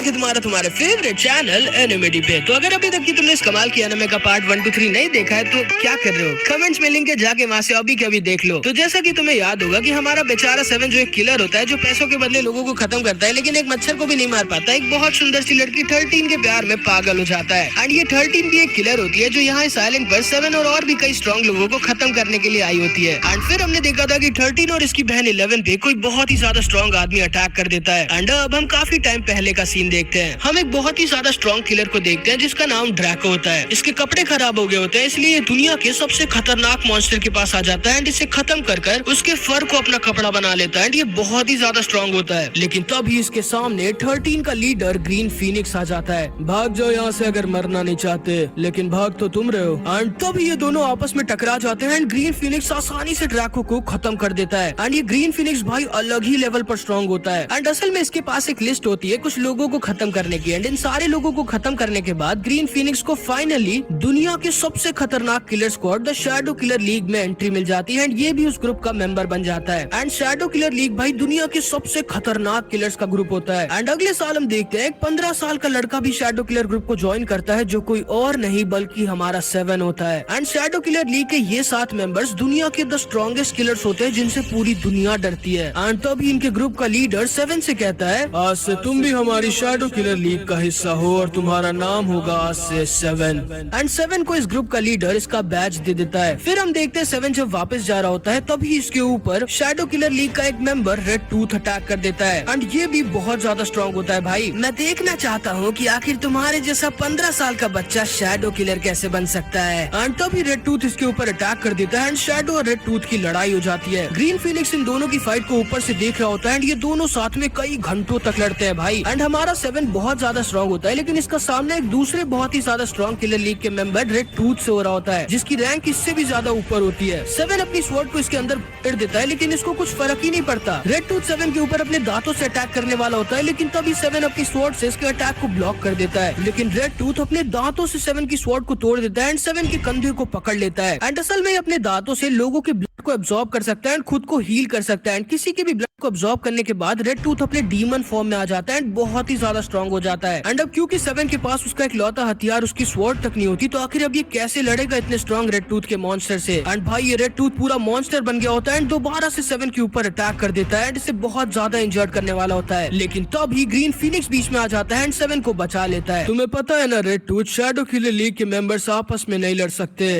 कि तुम्हारे favourite channel एनिमेटी पे। तो अगर अभी तक की तुमने इस कमाल की एनिमे का पार्ट 1, 2, 3 नहीं देखा है तो क्या कर रहे हो? कमेंट्स में लिंक है, जाके वहाँ से अभी के अभी देख लो। तो जैसा कि तुम्हें याद होगा कि हमारा बेचारा 7 जो एक किलर होता है जो पैसों के बदले लोगों को खत्म करता है, लेकिन एक मच्छर को भी नहीं मार पाता। एक बहुत सुंदर सी लड़की 13 के प्यार में पागल हो जाता है। एंड ये 13 भी एक किलर होती है जो यहाँ इस आइलैंड पर 7 और भी कई स्ट्रॉन्ग लोगों को खत्म करने के लिए आई होती है। एंड फिर हमने देखा था कि 13 और इसकी बहन 11 पे कोई बहुत ही ज्यादा स्ट्रॉन्ग आदमी अटैक कर देता है। एंड अब हम काफी टाइम पहले का सीन देखते हैं। हम एक बहुत ही ज्यादा स्ट्रॉन्ग किलर को देखते हैं जिसका नाम ड्रैको होता है। इसके कपड़े खराब हो गए होते हैं, इसलिए ये दुनिया के सबसे खतरनाक मॉन्स्टर के पास आ जाता है एंड इसे खत्म कर उसके फर को अपना कपड़ा बना लेता है। एंड ये बहुत ही ज्यादा स्ट्रॉन्ग होता है, लेकिन तभी इसके सामने 13 का लीडर ग्रीन फीनिक्स आ जाता है। भाग जाओ यहाँ से अगर मरना नहीं चाहते, लेकिन भाग तो तुम रहे हो। एंड तभी ये दोनों आपस में टकरा जाते हैं एंड ग्रीन फीनिक्स आसानी से ड्रैको को खत्म कर देता है। एंड ये ग्रीन फीनिक्स भाई अलग ही लेवल पर स्ट्रॉन्ग होता है। एंड असल में इसके पास एक लिस्ट होती है कुछ लोगों को खत्म करने की। एंड इन सारे लोगों को खत्म करने के बाद ग्रीन फीनिक्स को फाइनली दुनिया के सबसे खतरनाक killer squad the shadow killer league में एंट्री मिल जाती है। एंड ये भी उस ग्रुप का मेंबर बन जाता है। एंड शैडो किलर लीग भाई दुनिया के सबसे खतरनाक किलर्स का ग्रुप होता है। एंड अगले साल हम देखते हैं एक 15 साल का लड़का भी शैडो किलर ग्रुप को ज्वाइन करता है, जो कोई और नहीं बल्कि हमारा 7 होता है। एंड शैडो किलर लीग के ये 7 मेंबर्स दुनिया के द स्ट्रॉन्गेस्ट किलर्स होते हैं जिनसे पूरी दुनिया डरती है। एंड तभी इनके ग्रुप का लीडर 7 से कहता है, आज से तुम भी हमारी शैडो किलर लीग का हिस्सा हो और तुम्हारा नाम होगा आज से 7। एंड 7 को इस ग्रुप का लीडर इसका बैच दे देता है। फिर हम देखते हैं 7 जब वापस जा रहा होता है तभी इसके ऊपर शैडो किलर लीग का एक मेंबर रेड टूथ अटैक कर देता है। एंड ये भी बहुत ज्यादा स्ट्रॉन्ग होता है। भाई मैं देखना चाहता हूँ कि आखिर तुम्हारे जैसा 15 साल का बच्चा शैडो किलर कैसे बन सकता है। एंड तभी रेड टूथ इसके ऊपर अटैक कर देता है एंड शैडो और रेड टूथ की लड़ाई हो जाती है। ग्रीन फीनिक्स इन दोनों की फाइट को ऊपर से देख रहा होता है एंड ये दोनों साथ में कई घंटों तक लड़ते हैं भाई। एंड हमारा 7 बहुत ज्यादा स्ट्रॉन्ग होता है, लेकिन इसका सामना एक दूसरे बहुत ही ज्यादा स्ट्रॉन्ग किलर लीग के मेंबर रेड टूथ से हो रहा होता है, जिसकी रैंक इससे भी ज्यादा ऊपर होती है। 7 अपनी स्वॉर्ड को इसके अंदर फेर देता है, लेकिन इसको कुछ फर्क ही नहीं पड़ता। रेड टूथ 7 के ऊपर अपने दांतों से अटैक करने वाला होता है, लेकिन तभी 7 अपनी स्वॉर्ड से इसके अटैक को ब्लॉक कर देता है। लेकिन रेड टूथ अपने दांतों से 7 की स्वॉर्ड को तोड़ देता है एंड 7 के कंधे को पकड़ लेता है। एंड असल में अपने दांतों से लोगों के ब्लड को एब्जॉर्ब कर सकता है एंड खुद को हील कर सकता है। एंड किसी के भी ब्लड को एब्जॉर्ब करने के बाद रेड टूथ अपने डीमन फॉर्म में आ जाता है एंड बहुत ही ज्यादा स्ट्रॉन्ग हो जाता है। एंड अब क्योंकि 7 के पास उसका इकलौता हथियार उसकी स्वॉर्ड तक नहीं होती, तो आखिर अब ये कैसे लड़ेगा इतने स्ट्रॉन्ग रेड टूथ के मॉन्स्टर से। एंड भाई ये रेड टूथ पूरा मॉन्स्टर बन गया होता है एंड दोबारा से 7 के ऊपर अटैक कर देता है एंड इसे बहुत ज्यादा इंजर्ड करने वाला होता है। लेकिन तभी ग्रीन फीनिक्स बीच में आ जाता है एंड 7 को बचा लेता है। तुम्हें पता है ना red tooth, shadow killer league के मेंबर्स आपस में नहीं लड़ सकते।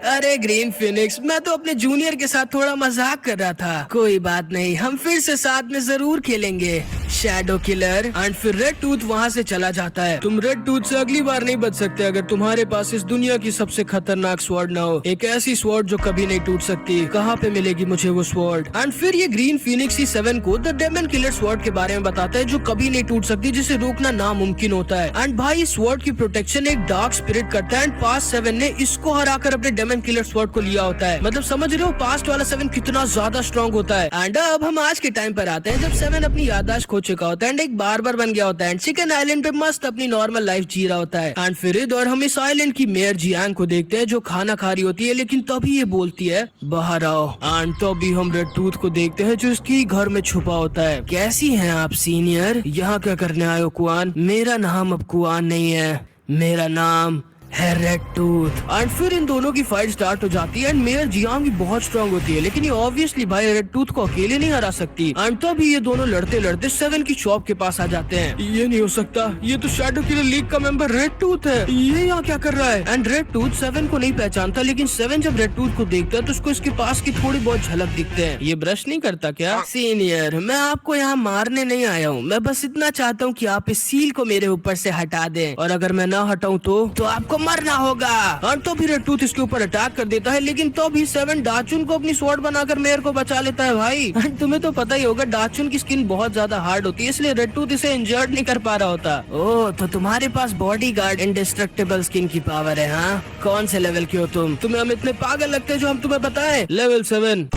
अरे ग्रीन फीनिक्स, मैं तो अपने जूनियर के साथ थोड़ा मजाक कर रहा था। कोई बात नहीं, हम फिर से साथ में जरूर खेलेंगे शैडो किलर। एंड फिर रेड टूथ वहाँ से चला जाता है। तुम रेड टूथ से अगली बार नहीं बच सकते अगर तुम्हारे पास इस दुनिया की सबसे खतरनाक स्वॉर्ड ना हो, एक ऐसी स्वॉर्ड जो कभी नहीं टूट सकती। कहाँ पे मिलेगी मुझे वो स्वॉर्ड? एंड फिर ये ग्रीन फीनिक्स ही 7 को द डेमन किलर स्वॉर्ड के बारे में बताता है जो कभी नहीं टूट सकती, जिसे रोकना नामुमकिन होता है। एंड भाई स्वॉर्ड की प्रोटेक्शन एक डार्क स्पिरिट करता है एंड पास्ट 7 ने इसको हराकर अपने डेमन किलर स्वॉर्ड को लिया होता है। मतलब समझ रहे हो पास्ट वाला 7 कितना ज्यादा स्ट्रॉन्ग होता है। एंड अब हम आज के टाइम पर आते हैं जब 7 अपनी याददाश्त खो चुका होता है एंड एक बार्बर बन गया होता है एंड चिकन आइलैंड पे मस्त अपनी नॉर्मल लाइफ जी रहा होता है। एंड फिर इधर हम इस आइलैंड की मेयर जियांग को देखते हैं जो खाना खा रही होती है, लेकिन तभी ये बोलती है बाहर आओ। एंड तभी हम रेड टूथ को देखते हैं जो इसकी घर में छुपा होता है। कैसी हैं आप सीनियर? यहाँ क्या करने आए हो कुआन? मेरा नाम अब कुआन नहीं है, मेरा नाम है रेड टूथ। एंड फिर इन दोनों की फाइट स्टार्ट हो जाती है एंड मेयर जियांग भी बहुत स्ट्रॉन्ग होती है, लेकिन ये ऑब्वियसली भाई रेड टूथ को अकेले नहीं हरा सकती। एंड तभी ये दोनों लड़ते लड़ते 7 की शॉप के पास आ जाते हैं। ये नहीं हो सकता, ये तो शैडो किलर लीग का मेंबर रेड टूथ है, ये यहाँ क्या कर रहा है? एंड रेड टूथ 7 को नहीं पहचानता, लेकिन 7 जब रेड टूथ को देखता है तो उसको इसके पास की थोड़ी बहुत झलक दिखते हैं। ये ब्रश नहीं करता क्या? सीनियर, मैं आपको यहाँ मारने नहीं आया हूँ, मैं बस इतना चाहता हूँ कि आप इस सील को मेरे ऊपर से हटा दें, और अगर मैं ना हटाऊं तो आपको मरना होगा। और तो फिर रेड टूथ इसके ऊपर अटैक कर देता है, लेकिन तो भी 7 डाचुन को अपनी स्वॉर्ड बनाकर मेयर को बचा लेता है भाई। तुम्हें तो पता ही होगा डाचुन की स्किन बहुत ज्यादा हार्ड होती है, इसलिए रेड टूथ इसे इंजर्ड नहीं कर पा रहा होता। ओह, तो तुम्हारे पास बॉडीगार्ड इंडेस्ट्रक्टिबल स्किन की पावर है? हाँ, कौन से लेवल की हो तुम? तुम्हें हम इतने पागल लगते हैं जो हम तुम्हें बताएं? लेवल 7।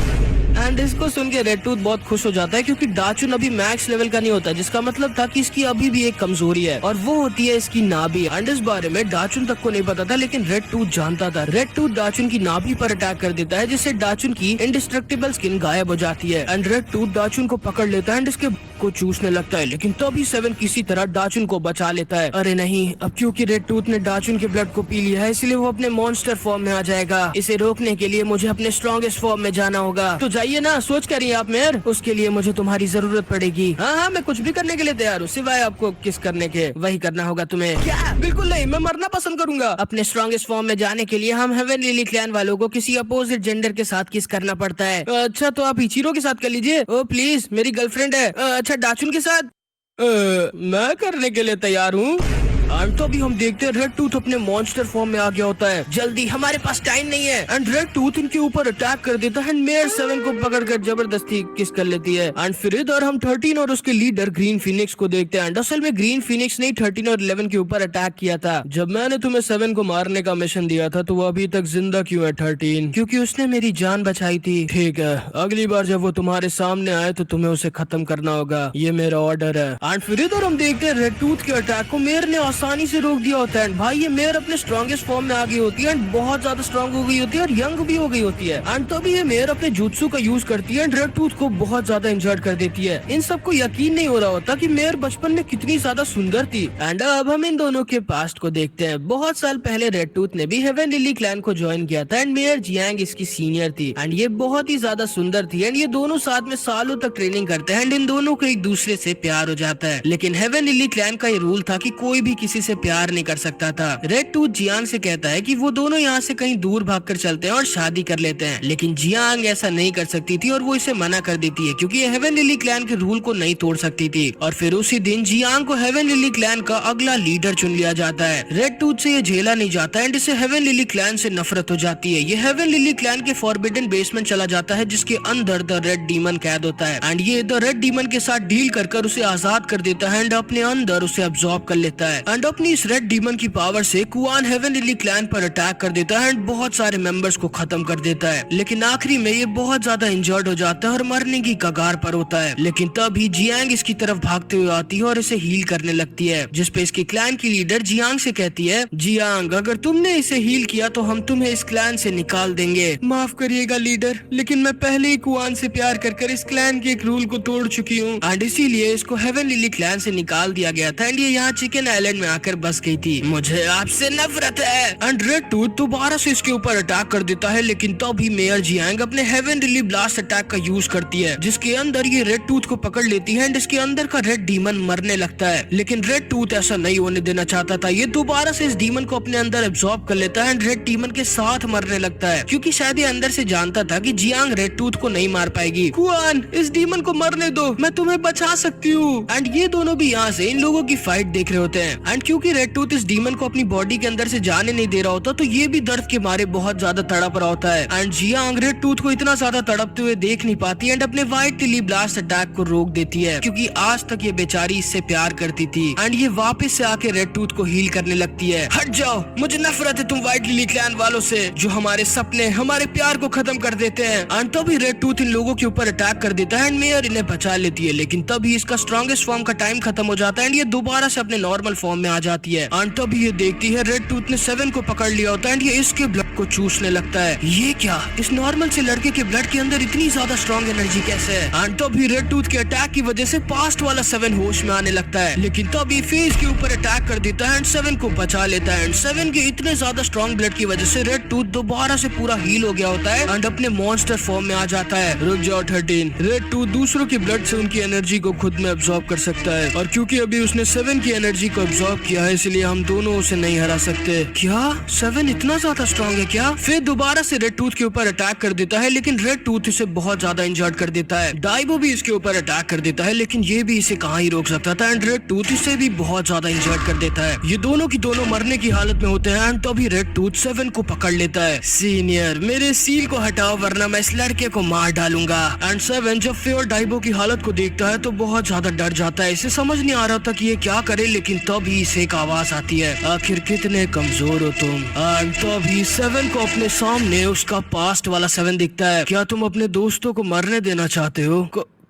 एंड इसको सुन के रेड टूथ बहुत खुश हो जाता है क्योंकि डाचुन अभी मैक्स लेवल का नहीं होता, जिसका मतलब था कि इसकी अभी भी एक कमजोरी है और वो होती है इसकी नाभि। एंड इस बारे में डाचुन तक को नहीं पता था, लेकिन रेड टूथ जानता था। रेड टूथ डाचुन की नाभि पर अटैक कर देता है, जिससे डाचुन की इंडिस्ट्रक्टिबल स्किन गायब हो जाती है। एंड रेड टूथ डाचुन को पकड़ लेता है एंड इसके को चूसने लगता है, लेकिन तभी सेवन किसी तरह डाचुन को बचा लेता है। अरे नहीं, अब क्योंकि रेड टूथ ने डाचुन के ब्लड को पी लिया है, इसलिए वो अपने मॉन्स्टर फॉर्म में आ जाएगा। इसे रोकने के लिए मुझे अपने स्ट्रॉन्गेस्ट फॉर्म में जाना होगा। तो जाइए ना, सोच कर रही आप मेयर, उसके लिए मुझे तुम्हारी जरूरत पड़ेगी। हाँ हाँ, मैं कुछ भी करने के लिए तैयार हूँ, सिवाय आपको किस करने के। वही करना होगा तुम्हें। क्या? बिल्कुल नहीं, मैं मरना पसंद करूंगा। अपने स्ट्रॉन्गेस्ट फॉर्म में जाने के लिए हम हेवन लिली क्लैन वालों को किसी अपोजिट जेंडर के साथ किस करना पड़ता है। अच्छा, तो आप इचिरो के साथ कर लीजिए। ओ प्लीज, मेरी गर्लफ्रेंड है। अच्छा, डाचुन के साथ मैं करने के लिए तैयार हूँ। एंड तो अभी हम देखते हैं रेड टूथ अपने मॉन्स्टर फॉर्म में आ गया होता है। जल्दी, हमारे पास टाइम नहीं है। एंड रेड टूथ इनके ऊपर अटैक कर देता है। मेयर 7 को पकड़कर जबरदस्ती किस कर लेती है। एंड फिर इधर हम 13 और उसके लीडर ग्रीन फिनिक्स को देखते हैं। असल में ग्रीन फिनिक्स ने 13 और 11 के ऊपर अटैक किया था। जब मैंने तुम्हें 7 को मारने का मिशन दिया था तो वो अभी तक जिंदा क्यों है 13? क्योंकि उसने मेरी जान बचाई थी। ठीक है, अगली बार जब वो तुम्हारे सामने आए तो तुम्हें उसे खत्म करना होगा, ये मेरा ऑर्डर है। एंड फिर इधर हम देखते हैं रेड टूथ के अटैक को मेयर ने आसानी से रोक दिया होता है। भाई, ये मेयर अपने स्ट्रॉन्गेस्ट फॉर्म में आ गई होती है एंड बहुत ज्यादा स्ट्रॉन्ग हो गई होती है और यंग भी हो गई होती है। एंड तभी ये मेयर अपने जुत्सु का यूज करती है एंड रेड टूथ को बहुत ज्यादा इंजर्ड कर देती है। इन सबको यकीन नहीं हो रहा होता कि मेयर बचपन में कितनी ज्यादा सुंदर थी। एंड अब हम इन दोनों के पास्ट को देखते हैं। बहुत साल पहले रेड टूथ ने भी हेवन लिली क्लैन को ज्वाइन किया था एंड मेयर जियांग इसकी सीनियर थी। एंड ये बहुत ही ज्यादा सुंदर थी एंड ये दोनों साथ में सालों तक ट्रेनिंग करते हैं एंड इन दोनों को एक दूसरे से प्यार हो जाता है। लेकिन हेवन लिली क्लैन का ये रूल था कि कोई भी किसी से प्यार नहीं कर सकता था। रेड टूथ जियांग से कहता है कि वो दोनों यहाँ से कहीं दूर भागकर चलते हैं और शादी कर लेते हैं, लेकिन जियांग ऐसा नहीं कर सकती थी और वो इसे मना कर देती है क्योंकि ये हेवन लिली क्लैन के रूल को नहीं तोड़ सकती थी। और फिर उसी दिन जियांग को हेवन लिली क्लैन का अगला लीडर चुन लिया जाता है। रेड टूथ से ये झेला नहीं जाता एंड इसे हेवन लिली क्लैन से नफरत हो जाती है। ये हेवन लिली क्लैन के फॉरबिडन बेसमेंट चला जाता है जिसके अंदर द रेड डीमन कैद होता है एंड ये द रेड डीमन के साथ डील कर उसे आजाद कर देता है एंड अपने अंदर उसे अब्सॉर्ब कर लेता है। एंड अपनी इस रेड डीमन की पावर से कुआन हेवन लिली क्लैन पर अटैक कर देता है एंड बहुत सारे मेंबर्स को खत्म कर देता है। लेकिन आखिरी में ये बहुत ज्यादा इंजर्ड हो जाता है और मरने की कगार पर होता है। लेकिन तभी जियांग इसकी तरफ भागते हुए आती है और इसे हील करने लगती है, जिसपे इसकी क्लैन की लीडर जियांग से कहती है, जियांग, अगर तुमने इसे हील किया तो हम तुम्हें इस क्लैन से निकाल देंगे। माफ करिएगा लीडर, लेकिन मैं पहले ही कुआन से प्यार कर इस क्लैन के एक रूल को तोड़ चुकी हूँ एंड इसीलिए इसको हेवन लिली क्लैन से निकाल दिया गया था एंड ये यहाँ चिकन आइलैंड में आकर बस गई थी। मुझे आपसे नफरत है। एंड रेड टूथ दोबारा से इसके ऊपर अटैक कर देता है, लेकिन तभी मेयर जियांग अपने हेवन लिली ब्लास्ट अटैक का यूज करती है, जिसके अंदर ये रेड टूथ को पकड़ लेती है एंड इसके अंदर का रेड डीमन मरने लगता है। लेकिन रेड टूथ ऐसा नहीं होने देना चाहता था। ये दोबारा से इस डीमन को अपने अंदर एब्सॉर्ब कर लेता है एंड रेड डीमन के साथ मरने लगता है, क्योंकि शायद ये अंदर से जानता था कि जियांग रेड टूथ को नहीं मार पाएगी। कुआन, इस डीमन को मरने दो, मैं तुम्हें बचा सकती हूँ। एंड ये दोनों भी यहाँ से इन लोगों की फाइट देख रहे होते हैं एंड क्योंकि रेड टूथ इस डीमन को अपनी बॉडी के अंदर से जाने नहीं दे रहा होता तो ये भी दर्द के मारे बहुत ज्यादा तड़प रहा होता है। एंड जियांग रेड टूथ को इतना ज्यादा तड़पते हुए देख नहीं पाती एंड अपने व्हाइट लिली ब्लास्ट अटैक को रोक देती है, क्योंकि आज तक ये बेचारी इससे प्यार करती थी। एंड ये वापस से आके रेड टूथ को हील करने लगती है। हट जाओ, मुझे नफरत है तुम व्हाइट लिली क्लैन वालों से जो हमारे सपने, हमारे प्यार को खत्म कर देते हैं। एंड तभी रेड टूथ इन लोगों के ऊपर अटैक कर देता है एंड मेयर इन्हें बचा लेती है, लेकिन तभी इसका स्ट्रॉन्गेस्ट फॉर्म का टाइम खत्म हो जाता है एंड ये दोबारा से अपने नॉर्मल फॉर्म में आ जाती है। एंड तभी ये देखती है रेड टूथ ने 7 को पकड़ लिया होता है एंड ये इसके ब्लड को चूसने लगता है। ये क्या, इस नॉर्मल से लड़के के ब्लड के अंदर इतनी ज्यादा स्ट्रॉन्ग एनर्जी कैसे है? एंड तभी रेड टूथ के अटैक की वजह से पास्ट वाला 7 होश में आने लगता है, लेकिन तभी फेस के ऊपर अटैक कर देता है एंड 7 को बचा लेता है। एंड 7 के इतने ज्यादा स्ट्रॉन्ग ब्लड की वजह से रेड टूथ दोबारा से पूरा हील हो गया होता है एंड अपने मॉन्स्टर फॉर्म में आ जाता है। रुक जाओ 13, रेड टूथ दूसरों के ब्लड से उनकी एनर्जी को खुद में अब्सॉर्ब कर सकता है और क्योंकि अभी उसने 7 की एनर्जी को अब्सॉर्ब किया है इसलिए हम दोनों उसे नहीं हरा सकते। क्या 7 इतना ज्यादा स्ट्रॉन्ग है क्या? फिर दोबारा से रेड टूथ के ऊपर अटैक कर देता है, लेकिन रेड टूथ इसे बहुत ज्यादा इंजर्ड कर देता है। डाइबो भी इसके ऊपर अटैक कर देता है, लेकिन ये भी इसे कहाँ ही रोक सकता था एंड रेड टूथ इसे भी बहुत ज्यादा इंजर्ड कर देता है। ये दोनों की दोनों मरने की हालत में होते हैं एंड तभी रेड टूथ 7 को पकड़ लेता है। सीनियर, मेरे सील को हटाओ वरना मैं इस लड़के को मार डालूंगा। एंड 7 जब फे और डाइबो की हालत को देखता है तो बहुत ज्यादा डर जाता है। इसे समझ नहीं आ रहा था कि ये क्या करे, लेकिन तभी हल्की से एक आवाज आती है, आखिर कितने कमजोर हो तुम। एंड तभी 7 को अपने सामने उसका पास्ट वाला 7 दिखता है। क्या तुम अपने दोस्तों को मरने देना चाहते हो?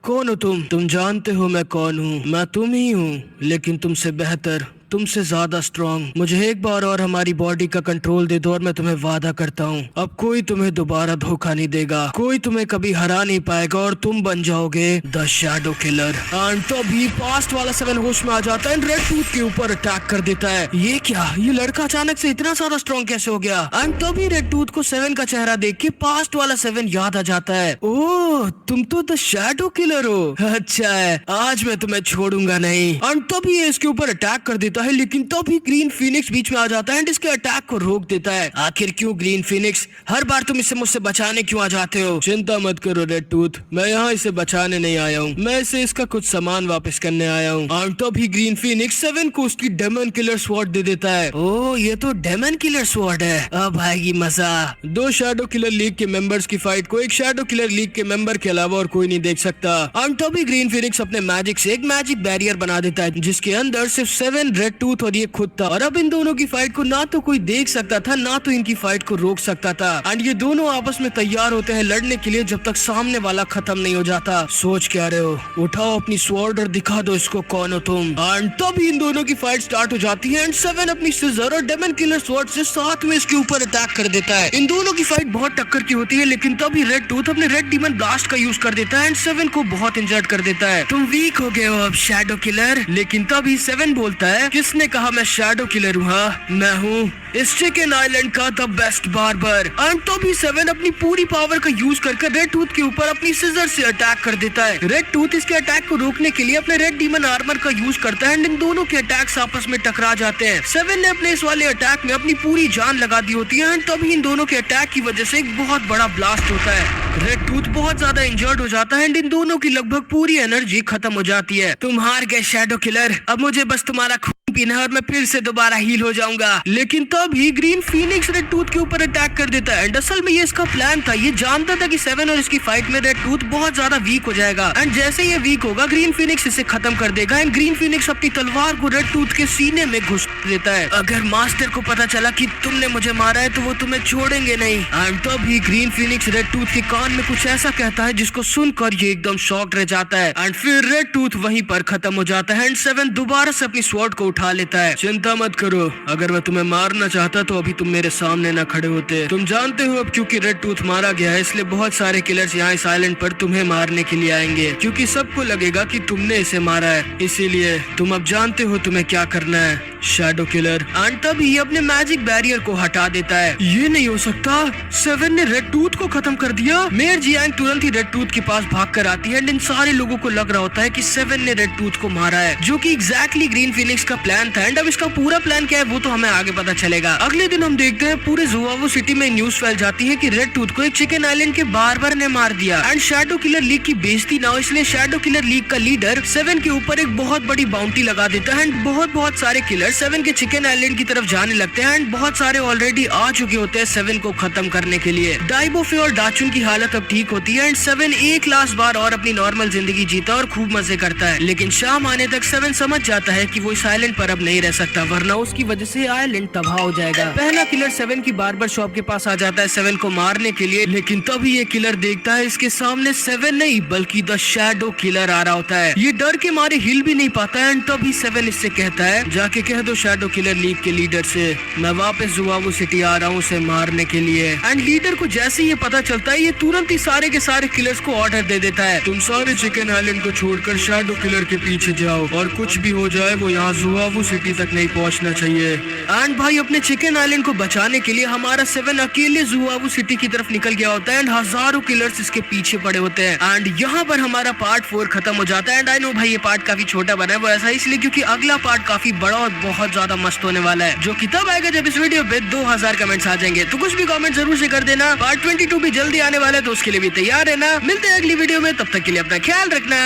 कौन हो तुम? तुम जानते हो मैं कौन हूँ? मैं तुम ही हूँ, लेकिन तुमसे बेहतर, तुमसे ज्यादा स्ट्रॉन्ग। मुझे एक बार और हमारी बॉडी का कंट्रोल दे दो और मैं तुम्हें वादा करता हूँ अब कोई तुम्हें दोबारा धोखा नहीं देगा, कोई तुम्हें कभी हरा नहीं पाएगा और तुम बन जाओगे द शैडो किलर। एंड तभी पास्ट वाला 7 होश में आ जाता है, रेड टूथ के ऊपर अटैक कर देता है। ये क्या, ये लड़का अचानक से इतना सारा स्ट्रॉन्ग कैसे हो गया? एंड तभी रेड टूथ को 7 का चेहरा देख के पास्ट वाला 7 याद आ जाता है, ओह तुम तो द शैडो किलर हो, अच्छा है, आज मैं तुम्हें छोड़ूंगा नहीं। एंड तभी ये इसके ऊपर अटैक कर देता है, लेकिन तभी ग्रीन फीनिक्स बीच में आ जाता है एंड इसके अटैक को रोक देता है। आखिर क्यों ग्रीन फीनिक्स, हर बार तुम इसे मुझसे बचाने क्यों आ जाते हो? चिंता मत करो रेड टूथ, मैं यहाँ इसे बचाने नहीं आया हूँ, मैं इसे इसका कुछ सामान वापस करने आया हूँ। और तभी ग्रीन फीनिक्स 7 को उसकी डेमन किलर स्वॉर्ड दे देता है। ओह ये तो डेमन किलर स्वॉर्ड है, अब आएगी मजा। 2 शैडो किलर लीग के मेंबर्स की फाइट को एक शैडो किलर लीग के मेंबर के अलावा और कोई नहीं देख सकता। और तभी ग्रीन फीनिक्स अपने मैजिक से एक मैजिक बैरियर बना देता है जिसके अंदर सिर्फ 7 रेड टूथ और ये खुद था। और अब इन दोनों की फाइट को ना तो कोई देख सकता था, ना तो इनकी फाइट को रोक सकता था। एंड ये दोनों आपस में तैयार होते हैं लड़ने के लिए जब तक सामने वाला खत्म नहीं हो जाता। सोच क्या रहे हो? उठाओ अपनी स्वॉर्ड और दिखा दो इसको कौन हो तुम। एंड तभी इन दोनों की फाइट स्टार्ट हो जाती है एंड 7 अपनी सिजर और डेमन किलर स्वॉर्ड से साथ में इसके ऊपर अटैक कर देता है। इन दोनों की फाइट बहुत टक्कर की होती है, लेकिन तभी रेड टूथ अपने रेड डीमन ब्लास्ट का यूज कर देता है एंड 7 को बहुत इंजर्ड कर देता है। तुम वीक हो गए हो अब शैडो किलर। लेकिन तभी 7 बोलता है, किसने कहा मैं शैडो किलर हूँ? मैं हूँ इस चिकन आइलैंड का द बेस्ट बार्बर। एंड तभी 7 अपनी पूरी पावर का यूज करके रेड टूथ के ऊपर अपनी सिजर से अटैक कर देता है। रेड टूथ इसके अटैक को रोकने के लिए अपने रेड डीमन आर्मर का यूज करता है एंड इन दोनों के अटैक्स आपस में टकरा जाते हैं। 7 ने अपने इस वाले अटैक में अपनी पूरी जान लगा दी होती है एंड तभी इन दोनों के अटैक की वजह से एक बहुत बड़ा ब्लास्ट होता है। रेड टूथ बहुत ज्यादा इंजर्ड हो जाता है एंड इन दोनों की लगभग पूरी एनर्जी खत्म हो जाती है। तुम हार गए शैडो किलर, अब मुझे बस तुम्हारा खून पीना है और मैं फिर से दोबारा हील हो जाऊंगा। लेकिन तभी ग्रीन फीनिक्स रेड टूथ के ऊपर अटैक कर देता है एंड असल में ये इसका प्लान था। ये जानता था कि 7 और इसकी फाइट में रेड टूथ बहुत ज्यादा वीक हो जाएगा एंड जैसे ये वीक होगा ग्रीन फीनिक्स इसे खत्म कर देगा एंड ग्रीन फीनिक्स अपनी तलवार को रेड टूथ के सीने में घुस देता है। अगर मास्टर को पता चला कि तुमने मुझे मारा है तो वो तुम्हें छोड़ेंगे नहीं। एंड तभी ग्रीन फीनिक्स रेड टूथ के कान में कुछ ऐसा कहता है जिसको सुनकर ये एकदम शॉक्ड रह जाता है एंड फिर रेड टूथ वहीं पर खत्म हो जाता है एंड 7 दोबारा से अपनी स्वॉर्ड को उठा लेता है। चिंता मत करो, अगर मैं तुम्हें मारना चाहता तो अभी तुम मेरे सामने न खड़े होते। तुम जानते हो अब क्योंकि रेड टूथ मारा गया है इसलिए बहुत सारे किलर्स यहाँ इस आइलैंड पर तुम्हें मारने के लिए आएंगे, क्योंकि सबको लगेगा कि तुमने इसे मारा है। इसीलिए तुम अब जानते हो तुम्हें क्या करना है शैडो किलर। एंड तभी ये अपने मैजिक बैरियर को हटा देता है। ये नहीं हो सकता, 7 ने रेड टूथ को खत्म कर दिया। मेयर जियांग तुरंत ही रेड टूथ के पास भाग कर आती है एंड इन सारे लोगों को लग रहा होता है कि 7 ने रेड टूथ को मारा है, जो कि एग्जैक्टली ग्रीन फीनिक्स का प्लान था। एंड अब इसका पूरा प्लान क्या है वो तो हमें आगे पता चलेगा। अगले दिन हम देखते हैं पूरे जुआवो सिटी में न्यूज फैल जाती है कि रेड टूथ को एक चिकन आइलैंड के बार्बर ने मार दिया एंड शैडो किलर लीग की बेइज्जती ना हो इसलिए शैडो किलर लीग का लीडर 7 के ऊपर एक बहुत बड़ी बाउंटी लगा देता है एंड बहुत सारे किलर 7 के चिकन आइलैंड की तरफ जाने लगते हैं एंड बहुत सारे ऑलरेडी आ चुके होते हैं 7 को खत्म करने के लिए। डाइबोफे और डाचुन की हालत अब ठीक होती है एंड 7 एक लास्ट बार और अपनी नॉर्मल जिंदगी जीता और खूब मजे करता है। लेकिन शाम आने तक 7 समझ जाता है कि वो इस आइलैंड पर अब नहीं रह सकता, वरना उसकी वजह से आइलैंड तबाह हो जाएगा। पहला किलर 7 की बार्बर शॉप के पास आ जाता है 7 को मारने के लिए, लेकिन तभी ये किलर देखता है इसके सामने 7 नहीं बल्कि द शैडो किलर आ रहा होता है। ये डर के मारे हिल भी नहीं पाता है एंड तभी 7 इससे कहता है, जाके कह दो शैडो किलर लीग के लीडर से मैं वापस जुआवो सिटी आ रहा हूँ उसे मारने के लिए। एंड लीडर को जैसे ये पता चलता है ये तुरंत ही सारे के सारे किलर्स को ऑर्डर दे देता है, तुम सारे चिकन आइलैंड को छोड़कर शैडो किलर के पीछे जाओ और कुछ भी हो जाए वो यहाँ जुआवो सिटी तक नहीं पहुँचना चाहिए। एंड भाई अपने चिकन आइलैंड को बचाने के लिए हमारा 7 अकेले जुआवो सिटी की तरफ निकल गया होता है एंड हजारों किलर्स इसके पीछे पड़े होते हैं। एंड यहाँ पर हमारा पार्ट 4 खत्म हो जाता है। एंड आई नो भाई ये पार्ट काफी छोटा बना है, वो ऐसा इसलिए क्योंकि अगला पार्ट काफी बड़ा और बहुत ज्यादा मस्त होने वाला है, जो कि तब आएगा जब इस वीडियो पे 2000 कमेंट्स आ जाएंगे। तो कुछ भी कमेंट जरूर से कर देना। पार्ट 22 भी जल्दी आने वाला है तो उसके लिए भी तैयार रहना। मिलते हैं अगली वीडियो में, तब तक के लिए अपना ख्याल रखना।